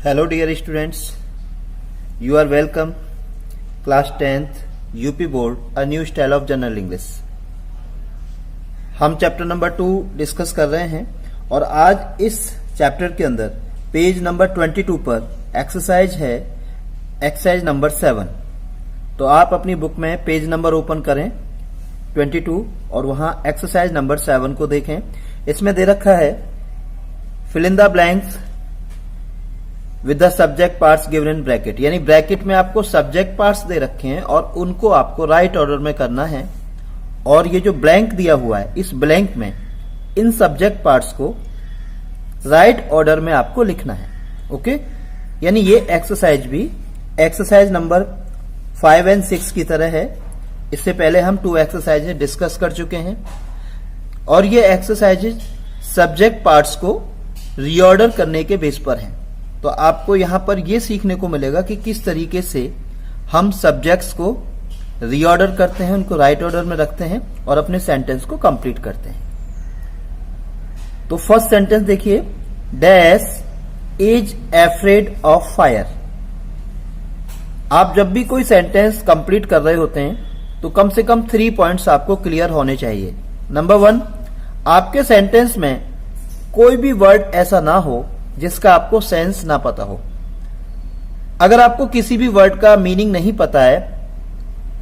Hello dear students, you are welcome class 10th UP board a new style of general English। हम chapter number 2 discuss कर रहे हैं और आज इस चैप्टर के अंदर पेज नंबर 22 पर एक्सरसाइज है एक्सरसाइज नंबर 7। तो आप अपनी बुक में पेज नंबर ओपन करें 22 और वहां एक्सरसाइज नंबर 7 को देखें। इसमें दे रखा है fill in the blanks with the subject parts given in bracket, यानी ब्रैकेट में आपको सब्जेक्ट पार्ट्स दे रखे हैं और उनको आपको राइट ऑर्डर में करना है। और ये जो ब्लैंक दिया हुआ है इस ब्लैंक में इन सब्जेक्ट पार्ट्स को राइट ऑर्डर में आपको लिखना है। ओके, यानी ये एक्सरसाइज भी एक्सरसाइज नंबर 5 और 6 की तरह है। इससे पहले हम 2 एक्सरसाइजेज डिस्कस कर चुके हैं और ये एक्सरसाइजेज सब्जेक्ट पार्ट्स को रीऑर्डर करने के बेस पर हैं। तो आपको यहां पर यह सीखने को मिलेगा कि किस तरीके से हम सब्जेक्ट्स को रीऑर्डर करते हैं, उनको राइट ऑर्डर में रखते हैं और अपने सेंटेंस को कंप्लीट करते हैं। तो फर्स्ट सेंटेंस देखिए, dash is afraid of fire. आप जब भी कोई सेंटेंस कंप्लीट कर रहे होते हैं तो कम से कम 3 पॉइंट्स आपको क्लियर होने चाहिए। नंबर 1, आपके सेंटेंस में कोई भी वर्ड ऐसा ना हो जिसका आपको सेंस ना पता हो। अगर आपको किसी भी वर्ड का मीनिंग नहीं पता है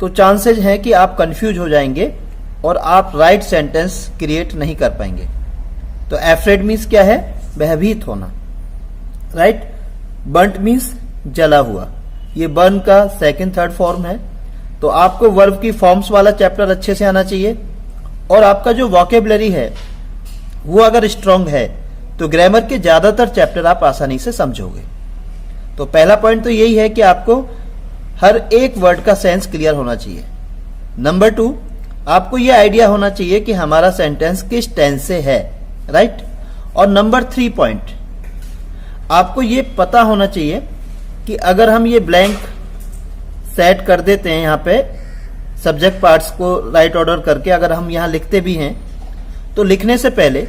तो चांसेस है कि आप कंफ्यूज हो जाएंगे और आप राइट सेंटेंस क्रिएट नहीं कर पाएंगे। तो एफ्रेड मीन्स क्या है? भयभीत होना, राइट। बर्न्ट मीन्स जला हुआ, ये बर्न का सेकंड थर्ड फॉर्म है। तो आपको वर्ब की फॉर्म्स वाला चैप्टर अच्छे से आना चाहिए और आपका जो वोकेबलरी है वो अगर स्ट्रांग है तो ग्रामर के ज्यादातर चैप्टर आप आसानी से समझोगे। तो पहला पॉइंट तो यही है कि आपको हर एक वर्ड का सेंस क्लियर होना चाहिए। नंबर 2, आपको यह आइडिया होना चाहिए कि हमारा सेंटेंस किस टेंस से है, राइट। और नंबर 3 पॉइंट, आपको यह पता होना चाहिए कि अगर हम ये ब्लैंक सेट कर देते हैं यहां पे सब्जेक्ट पार्ट्स को राइट ऑर्डर करके, अगर हम यहां लिखते भी हैं तो लिखने से पहले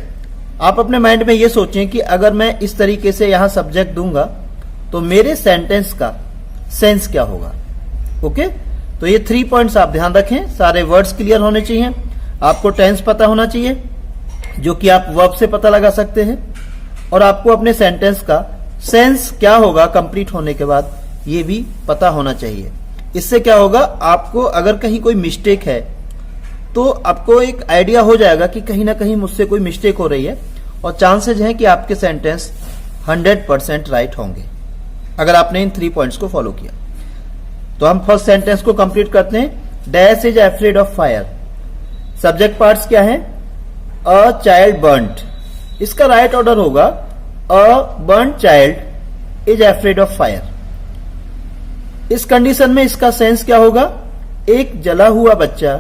आप अपने माइंड में ये सोचें कि अगर मैं इस तरीके से यहां सब्जेक्ट दूंगा तो मेरे सेंटेंस का सेंस क्या होगा। ओके, तो ये 3 पॉइंट्स आप ध्यान रखें। सारे वर्ड्स क्लियर होने चाहिए, आपको टेंस पता होना चाहिए जो कि आप वर्ब से पता लगा सकते हैं, और आपको अपने सेंटेंस का सेंस क्या होगा कंप्लीट होने के बाद ये भी पता होना चाहिए। इससे क्या होगा, आपको अगर कहीं कोई मिस्टेक है तो आपको एक आइडिया हो जाएगा कि कहीं ना कहीं मुझसे कोई मिस्टेक हो रही है और चांसेस हैं कि आपके सेंटेंस 100% राइट होंगे अगर आपने इन 3 पॉइंट्स को फॉलो किया। तो हम फर्स्ट सेंटेंस को कंप्लीट करते हैं। Dash is afraid of fire. Subject parts क्या है? अ चाइल्ड बर्न्ट, इसका राइट ऑर्डर होगा a burnt child is afraid of fire. इस कंडीशन में इसका सेंस क्या होगा? एक जला हुआ बच्चा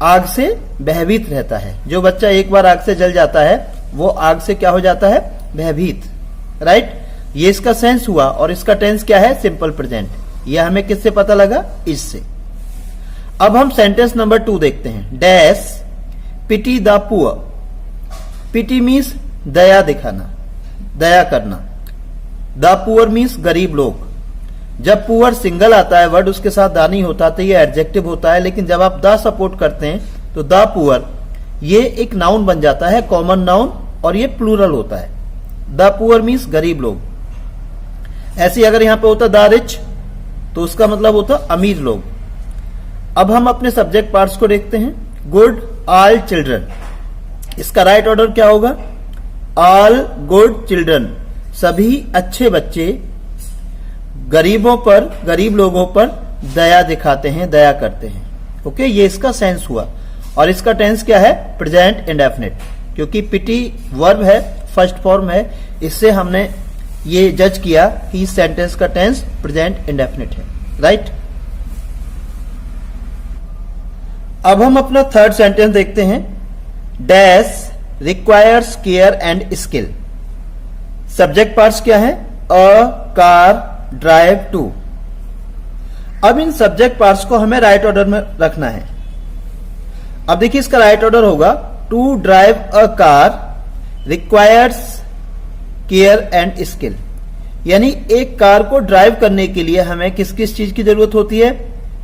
आग से भयभीत रहता है। जो बच्चा एक बार आग से जल जाता है वो आग से क्या हो जाता है? भयभीत, राइट। ये इसका सेंस हुआ और इसका टेंस क्या है? Simple present. ये हमें किससे पता लगा? इससे। अब हम सेंटेंस नंबर 2 देखते हैं। Dash pity the poor. Pity means दया दिखाना, दया करना। द पुअर मीन्स गरीब लोग। जब पुअर सिंगल आता है वर्ड, उसके साथ दा नहीं होता तो ये एडजेक्टिव होता है, लेकिन जब आप द सपोर्ट करते हैं तो द पुअर ये एक नाउन बन जाता है, कॉमन नाउन, और ये प्लूरल होता है। द पुअर मीन्स गरीब लोग। ऐसे अगर यहां पे होता द रिच तो उसका मतलब होता अमीर लोग। अब हम अपने सब्जेक्ट पार्ट्स को देखते हैं। गुड ऑल चिल्ड्रन, इसका राइट ऑर्डर क्या होगा? ऑल गुड चिल्ड्रन, सभी अच्छे बच्चे गरीबों पर, गरीब लोगों पर दया दिखाते हैं, दया करते हैं। ओके, ये इसका सेंस हुआ। और इसका टेंस क्या है? प्रेजेंट इंडेफिनिट, क्योंकि पिटी वर्ब है, फर्स्ट फॉर्म है। इससे हमने ये जज किया कि इस सेंटेंस का टेंस प्रेजेंट इंडेफिनिट है, राइट। अब हम अपना थर्ड सेंटेंस देखते हैं। Dash requires care and skill. Subject parts क्या है? A car drive to. अब इन सब्जेक्ट पार्ट्स को हमें राइट ऑर्डर में रखना है। अब देखिए इसका राइट ऑर्डर होगा to drive a car requires care and skill. यानी एक कार को ड्राइव करने के लिए हमें किस किस चीज की जरूरत होती है?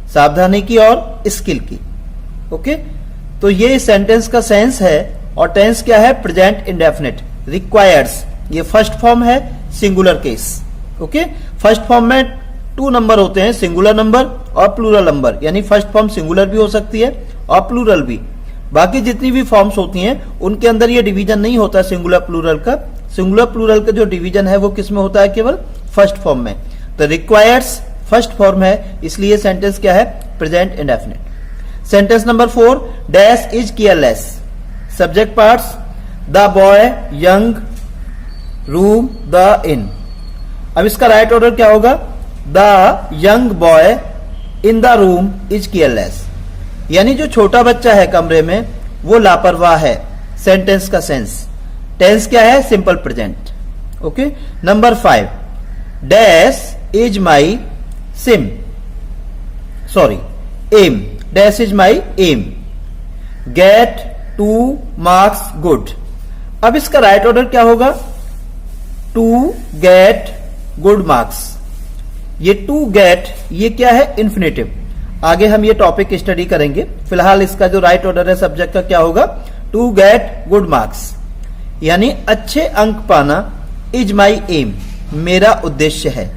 सावधानी की और स्किल की। ओके, तो ये इस सेंटेंस का सेंस है। और टेंस क्या है? Present indefinite. रिक्वायर्स, ये फर्स्ट फॉर्म है singular case. Okay, first form में 2 नंबर होते हैं, सिंगुलर नंबर और प्लूरल नंबर, यानी फर्स्ट फॉर्म सिंगुलर भी हो सकती है और प्लूरल भी। बाकी जितनी भी फॉर्म्स होती हैं उनके अंदर ये डिवीजन नहीं होता सिंगुलर प्लूरल का। सिंगुलर प्लूरल का जो डिवीजन है वो किस में होता है? केवल फर्स्ट फॉर्म में। तो रिक्वायर्स फर्स्ट फॉर्म है, इसलिए सेंटेंस क्या है? Present indefinite. Sentence number 4, dash is careless. Subject parts, the boy, young, room, the in. अब इसका राइट ऑर्डर क्या होगा? The young boy in the room is careless, यानी जो छोटा बच्चा है कमरे में वो लापरवाह है। सेंटेंस का सेंस, टेंस क्या है? Simple present. Okay, number 5, dash is my aim. Dash is my aim, get 2 marks good. अब इसका राइट ऑर्डर क्या होगा? To get good marks. ये टू गेट, ये क्या है? इन्फिनेटिव। आगे हम ये टॉपिक स्टडी करेंगे। फिलहाल इसका जो राइट ऑर्डर है सब्जेक्ट का क्या होगा? टू गेट गुड मार्क्स, यानी अच्छे अंक पाना। इज माई एम, मेरा उद्देश्य है।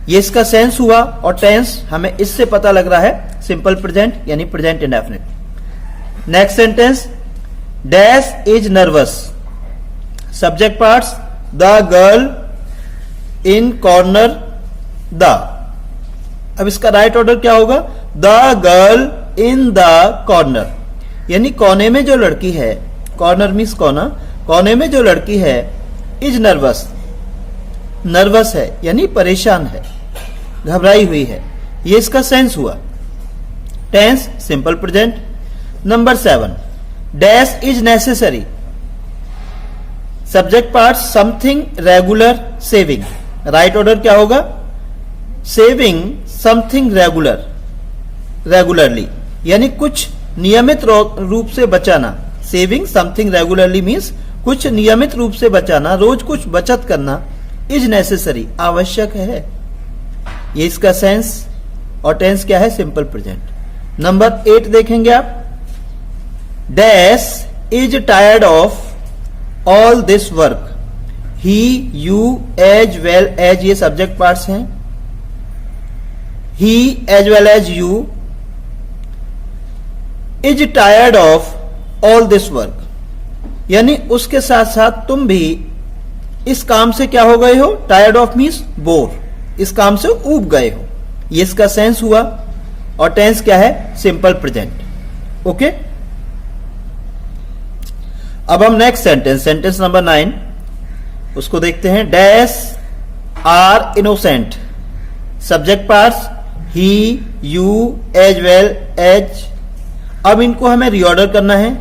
ये इसका सेंस हुआ। और टेंस हमें इससे पता लग रहा है सिंपल प्रेजेंट, यानी present indefinite. Next sentence, dash is nervous. Subject parts, the girl in corner, the. अब इसका राइट ऑर्डर क्या होगा? The girl in the corner, यानी कोने में जो लड़की है, कॉर्नर मीन्स कोना, कोने में जो लड़की है, इज नर्वस, नर्वस है यानी परेशान है, घबराई हुई है। ये इसका सेंस हुआ। Tense simple present. Number 7, dash is necessary. Subject part, something regular, saving. Right order क्या होगा? सेविंग समथिंग रेगुलरली, यानी कुछ नियमित रूप से बचाना। सेविंग समथिंग रेगुलरली मीन्स कुछ नियमित रूप से बचाना, रोज कुछ बचत करना। इज नेसेसरी, आवश्यक है। ये इसका सेंस। और टेंस क्या है? Simple present. नंबर 8 देखेंगे आप, dash is tired of all this work. He, you, as well as, ये सब्जेक्ट पार्ट्स हैं। He as well as you is tired of all this work, यानी उसके साथ साथ तुम भी इस काम से क्या हो गए हो? टायर्ड ऑफ मीन्स बोर, इस काम से ऊब गए हो। ये इसका सेंस हुआ। और टेंस क्या है? Simple present. ओके, अब हम नेक्स्ट सेंटेंस, सेंटेंस नंबर 9 उसको देखते हैं। Dash are innocent. Subject parts, he, you, as well as. अब इनको हमें रीऑर्डर करना है।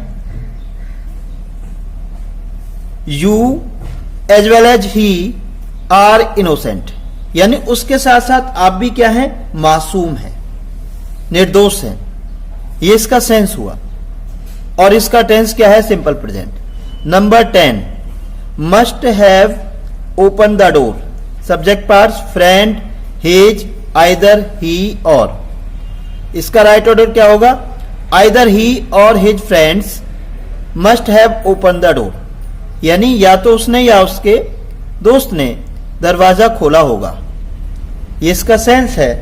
You as well as he are innocent, यानी उसके साथ साथ आप भी क्या हैं? मासूम हैं, निर्दोष हैं। ये इसका सेंस हुआ। और इसका टेंस क्या है? Simple present. Number 10, must have open the door. Subject parts, friend, his, either, he, or. इसका राइट ऑर्डर क्या होगा? Either he or his friends must have open the door, यानी या तो उसने या उसके दोस्त ने दरवाजा खोला होगा। ये इसका सेंस है।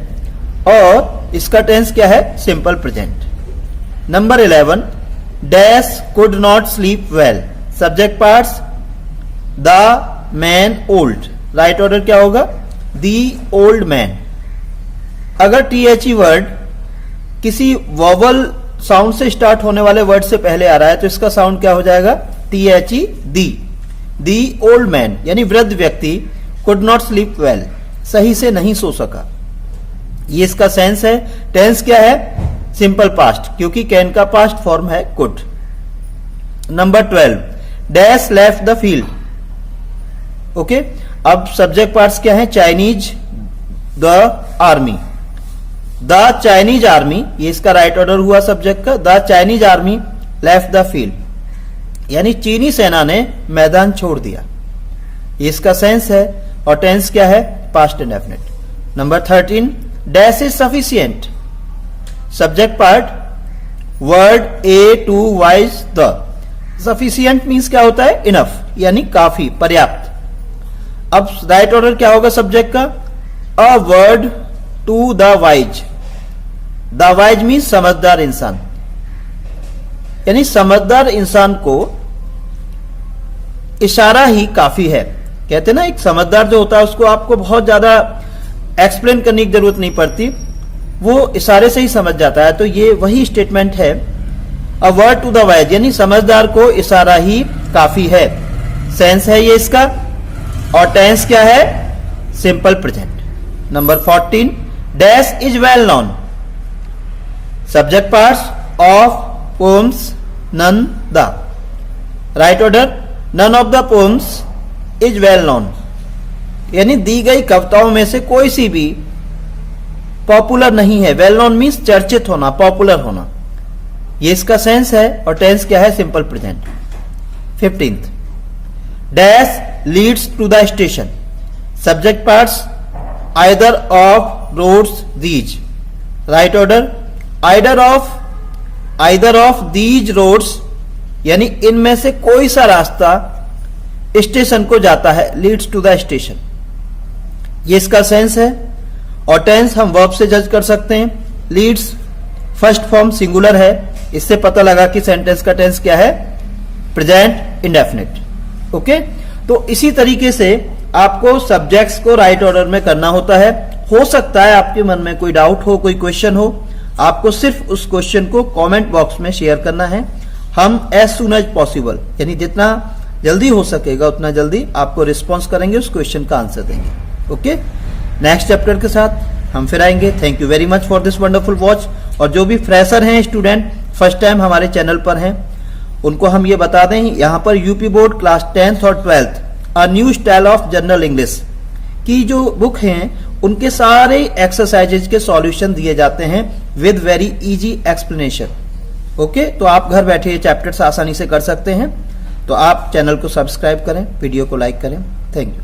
और इसका टेंस क्या है? Simple present. Number 11, dash could not sleep well. Subject parts, the man old. Right order क्या होगा? The old man. अगर THE वर्ड किसी वॉवल साउंड से स्टार्ट होने वाले वर्ड से पहले आ रहा है तो इसका साउंड क्या हो जाएगा? THE, दी ओल्ड मैन, यानी वृद्ध व्यक्ति, कुड नॉट स्लीप वेल, सही से नहीं सो सका। ये इसका सेंस है। टेंस क्या है? सिंपल पास्ट, क्योंकि कैन का पास्ट फॉर्म है could. Number 12, dash left the field. Okay, अब सब्जेक्ट पार्ट्स क्या है? Chinese, the army. The Chinese army, ये इसका राइट ऑर्डर हुआ सब्जेक्ट का। The Chinese army left the field, यानी चीनी सेना ने मैदान छोड़ दिया। ये इसका सेंस है। और टेंस क्या है? Past indefinite. Number 13, dash is sufficient. Subject part, word a to wise the. Sufficient means क्या होता है? इनफ, यानी काफी, पर्याप्त। अब राइट ऑर्डर क्या होगा सब्जेक्ट का? A word to the wise. The wise means समझदार इंसान, यानी समझदार इंसान को इशारा ही काफी है। कहते ना, एक समझदार जो होता है उसको आपको बहुत ज्यादा एक्सप्लेन करने की जरूरत नहीं पड़ती, वो इशारे से ही समझ जाता है। तो ये वही स्टेटमेंट है, a word to the wise, यानी समझदार को इशारा ही काफी है। सेंस है ये इसका, और टेंस क्या है? Simple present. Number 14, dash is well known. Subject parts of poems none the. Right order, none of the poems is well known, यानी दी गई कविताओं में से कोई सी भी पॉपुलर नहीं है। वेल नोन मीन्स चर्चित होना, पॉपुलर होना, ये इसका सेंस है। और टेंस क्या है? Simple present. 15th, dash leads to the station. Subject parts, either of roads these. Right order, either of these roads, यानी इनमें से कोई सा रास्ता स्टेशन को जाता है। लीड्स टू द स्टेशन, ये इसका सेंस है। और टेंस हम वर्ब से जज कर सकते हैं। लीड्स फर्स्ट फॉर्म सिंगुलर है, इससे पता लगा कि सेंटेंस का टेंस क्या है? Present indefinite. ओके, तो इसी तरीके से आपको सब्जेक्ट्स को राइट ऑर्डर में करना होता है। हो सकता है आपके मन में कोई डाउट हो, कोई क्वेश्चन हो, आपको सिर्फ उस क्वेश्चन को कमेंट बॉक्स में शेयर करना है। हम एज सून एज पॉसिबल, यानी जितना जल्दी हो सकेगा उतना जल्दी आपको रिस्पॉन्स करेंगे, उस क्वेश्चन का आंसर देंगे। ओके, नेक्स्ट चैप्टर के साथ हम फिर आएंगे। Thank you very much for this wonderful watch. और जो भी फ्रेशर हैं स्टूडेंट, फर्स्ट टाइम हमारे चैनल पर हैं, उनको हम ये बता दें, यहाँ पर यूपी बोर्ड क्लास 10th और 12th a new style of general English की जो बुक हैं, उनके सारे एक्सरसाइजेज के सॉल्यूशन दिए जाते हैं with very easy explanation. Okay, तो आप घर बैठे ये चैप्टर्स आसानी से कर सकते हैं। तो आप चैनल को सब्सक्राइब करें, वीडियो को लाइक करें। Thank you.